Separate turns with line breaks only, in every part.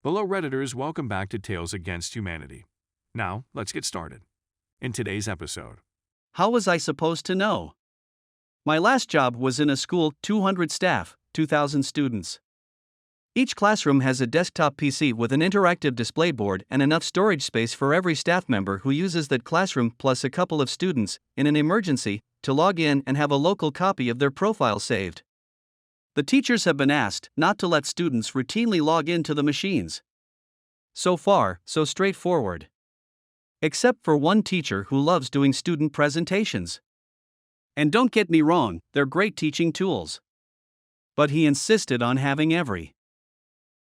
Hello Redditors, welcome back to Tales Against Humanity. Now, let's get started. In today's episode,
how was I supposed to know? My last job was in a school, 200 staff, 2,000 students. Each classroom has a desktop PC with an interactive display board and enough storage space for every staff member who uses that classroom plus a couple of students, in an emergency, to log in and have a local copy of their profile saved. The teachers have been asked not to let students routinely log into the machines. So far, so straightforward. Except for one teacher who loves doing student presentations. And don't get me wrong, they're great teaching tools. But he insisted on having every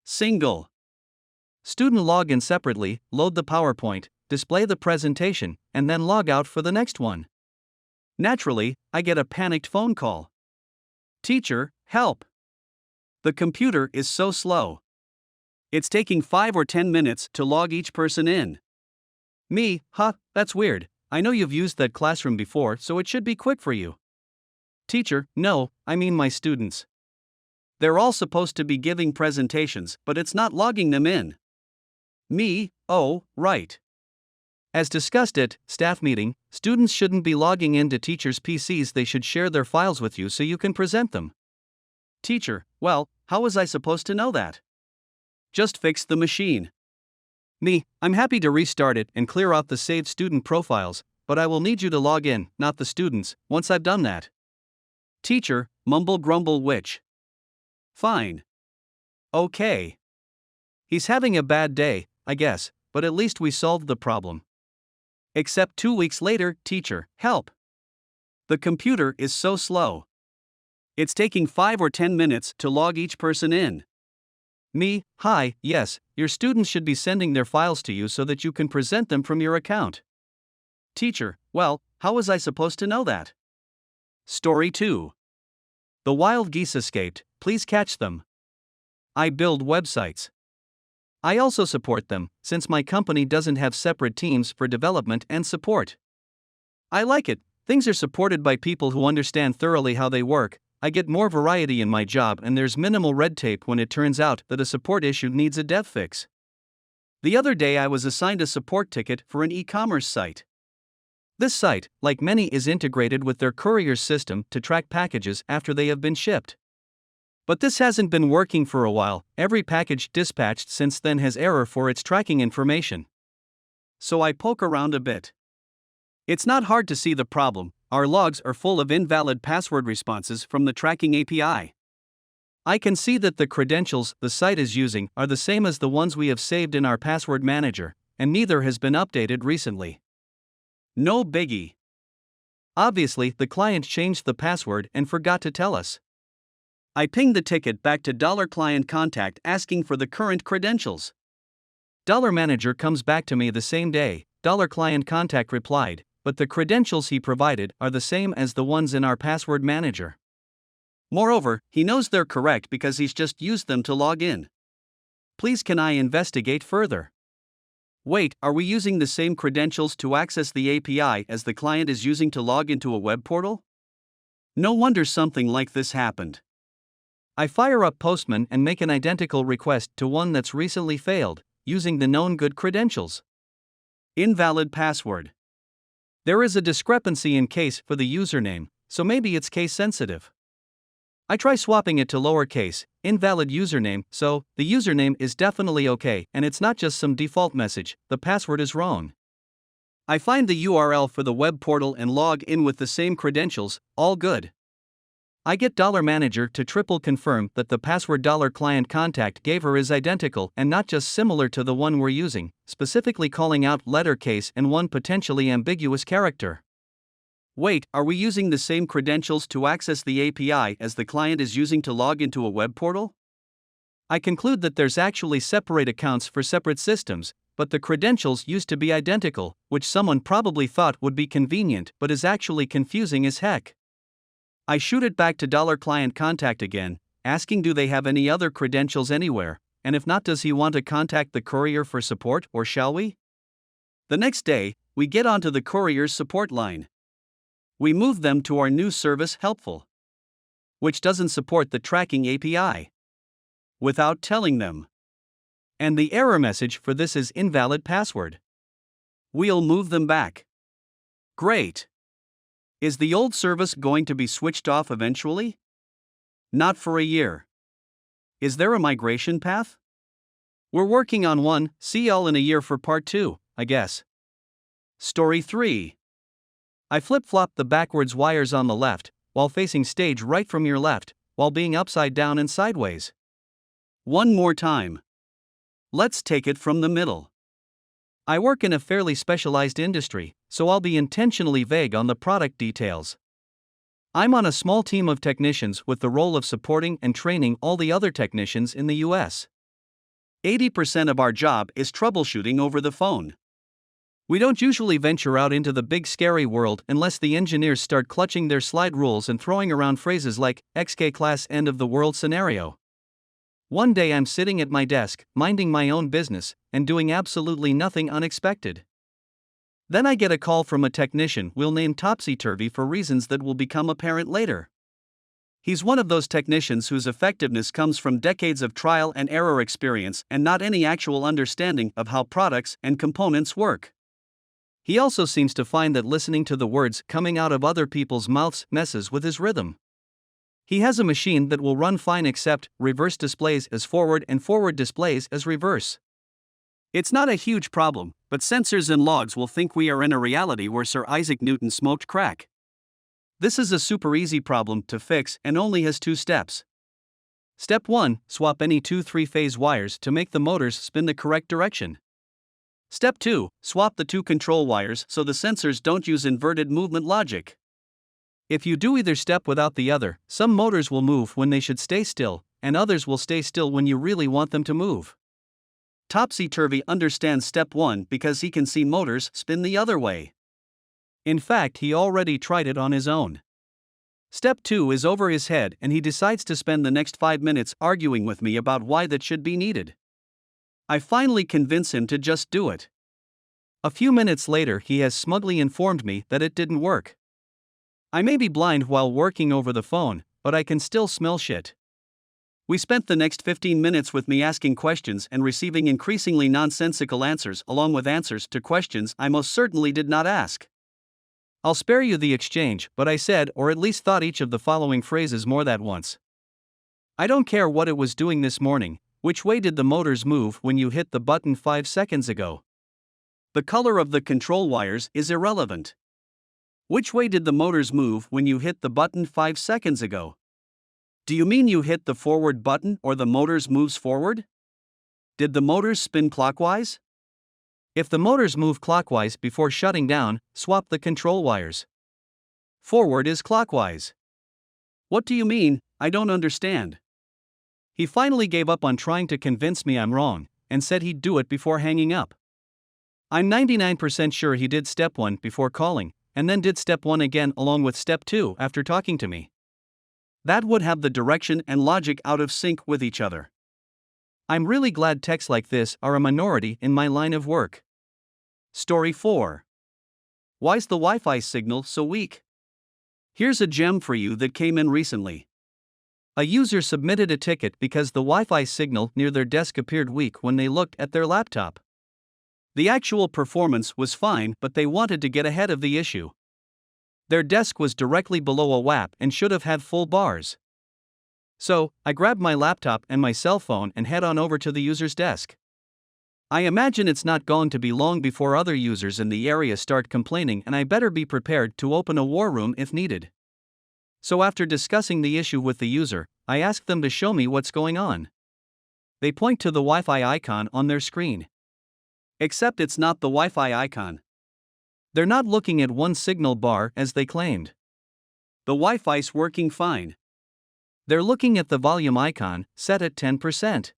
single student log in separately, load the PowerPoint, display the presentation, and then log out for the next one. Naturally, I get a panicked phone call. Teacher, help! The computer is so slow. It's taking 5 or 10 minutes to log each person in. Me, that's weird. I know you've used that classroom before, so it should be quick for you. Teacher, no, I mean my students. They're all supposed to be giving presentations, but it's not logging them in. Me, oh, right. As discussed at staff meeting, students shouldn't be logging into teachers' PCs, they should share their files with you so you can present them. Teacher, well, how was I supposed to know that? Just fix the machine. Me, I'm happy to restart it and clear out the saved student profiles, but I will need you to log in, not the students, once I've done that. Teacher, mumble grumble which. Fine. Okay. He's having a bad day, I guess, but at least we solved the problem. Except 2 weeks later, teacher, help! The computer is so slow. It's taking 5 or 10 minutes to log each person in. Me, hi, yes, your students should be sending their files to you so that you can present them from your account. Teacher, well, how was I supposed to know that? Story 2. The wild geese escaped, please catch them. I build websites. I also support them, since my company doesn't have separate teams for development and support. I like it, things are supported by people who understand thoroughly how they work. I get more variety in my job and there's minimal red tape when it turns out that a support issue needs a dev fix. The other day I was assigned a support ticket for an e-commerce site. This site, like many, is integrated with their courier system to track packages after they have been shipped. But this hasn't been working for a while, every package dispatched since then has error for its tracking information. So I poke around a bit. It's not hard to see the problem. Our logs are full of invalid password responses from the tracking API. I can see that the credentials the site is using are the same as the ones we have saved in our password manager, and neither has been updated recently. No biggie. Obviously, the client changed the password and forgot to tell us. I pinged the ticket back to $client contact asking for the current credentials. $manager comes back to me the same day. $client contact replied, but the credentials he provided are the same as the ones in our password manager. Moreover, he knows they're correct because he's just used them to log in. Please, can I investigate further? Wait, are we using the same credentials to access the API as the client is using to log into a web portal? No wonder something like this happened. I fire up Postman and make an identical request to one that's recently failed, using the known good credentials. Invalid password. There is a discrepancy in case for the username, so maybe it's case sensitive. I try swapping it to lowercase, invalid username, so the username is definitely okay and it's not just some default message, the password is wrong. I find the URL for the web portal and log in with the same credentials, all good. I get $manager to triple confirm that the password $client contact gave her is identical and not just similar to the one we're using, specifically calling out letter case and one potentially ambiguous character. Wait, are we using the same credentials to access the API as the client is using to log into a web portal? I conclude that there's actually separate accounts for separate systems, but the credentials used to be identical, which someone probably thought would be convenient but is actually confusing as heck. I shoot it back to $client contact again, asking do they have any other credentials anywhere, and if not, does he want to contact the courier for support, or shall we? The next day, we get onto the courier's support line. We move them to our new service, Helpful, which doesn't support the tracking API. Without telling them. And the error message for this is invalid password. We'll move them back. Great. Is the old service going to be switched off eventually? Not for a year. Is there a migration path? We're working on one, see y'all in a year for part 2, I guess. Story 3. I flip-flopped the backwards wires on the left, while facing stage right from your left, while being upside down and sideways. One more time. Let's take it from the middle. I work in a fairly specialized industry, so I'll be intentionally vague on the product details. I'm on a small team of technicians with the role of supporting and training all the other technicians in the US. 80% of our job is troubleshooting over the phone. We don't usually venture out into the big scary world unless the engineers start clutching their slide rules and throwing around phrases like XK class end of the world scenario. One day I'm sitting at my desk, minding my own business, and doing absolutely nothing unexpected. Then I get a call from a technician we'll name Topsy-Turvy for reasons that will become apparent later. He's one of those technicians whose effectiveness comes from decades of trial and error experience and not any actual understanding of how products and components work. He also seems to find that listening to the words coming out of other people's mouths messes with his rhythm. He has a machine that will run fine except reverse displays as forward and forward displays as reverse. It's not a huge problem, but sensors and logs will think we are in a reality where Sir Isaac Newton smoked crack. This is a super easy problem to fix and only has 2 steps. Step 1, swap any 2 3-phase wires to make the motors spin the correct direction. Step 2, swap the 2 control wires so the sensors don't use inverted movement logic. If you do either step without the other, some motors will move when they should stay still, and others will stay still when you really want them to move. Topsy-Turvy understands step 1 because he can see motors spin the other way. In fact, he already tried it on his own. Step 2 is over his head and he decides to spend the next 5 minutes arguing with me about why that should be needed. I finally convince him to just do it. A few minutes later, he has smugly informed me that it didn't work. I may be blind while working over the phone, but I can still smell shit. We spent the next 15 minutes with me asking questions and receiving increasingly nonsensical answers along with answers to questions I most certainly did not ask. I'll spare you the exchange, but I said or at least thought each of the following phrases more than once. I don't care what it was doing this morning. Which way did the motors move when you hit the button 5 seconds ago? The color of the control wires is irrelevant. Which way did the motors move when you hit the button 5 seconds ago? Do you mean you hit the forward button or the motors moves forward? Did the motors spin clockwise? If the motors move clockwise before shutting down, swap the control wires. Forward is clockwise. What do you mean? I don't understand. He finally gave up on trying to convince me I'm wrong, and said he'd do it before hanging up. I'm 99% sure he did step 1 before calling, and then did step 1 again along with step 2 after talking to me. That would have the direction and logic out of sync with each other. I'm really glad techs like this are a minority in my line of work. Story 4. Why's the Wi-Fi signal so weak? Here's a gem for you that came in recently. A user submitted a ticket because the Wi-Fi signal near their desk appeared weak when they looked at their laptop. The actual performance was fine, but they wanted to get ahead of the issue. Their desk was directly below a WAP and should have had full bars. So, I grabbed my laptop and my cell phone and head on over to the user's desk. I imagine it's not going to be long before other users in the area start complaining, and I better be prepared to open a war room if needed. So after discussing the issue with the user, I ask them to show me what's going on. They point to the Wi-Fi icon on their screen. Except it's not the Wi-Fi icon. They're not looking at one signal bar as they claimed. The Wi-Fi's working fine. They're looking at the volume icon, set at 10%.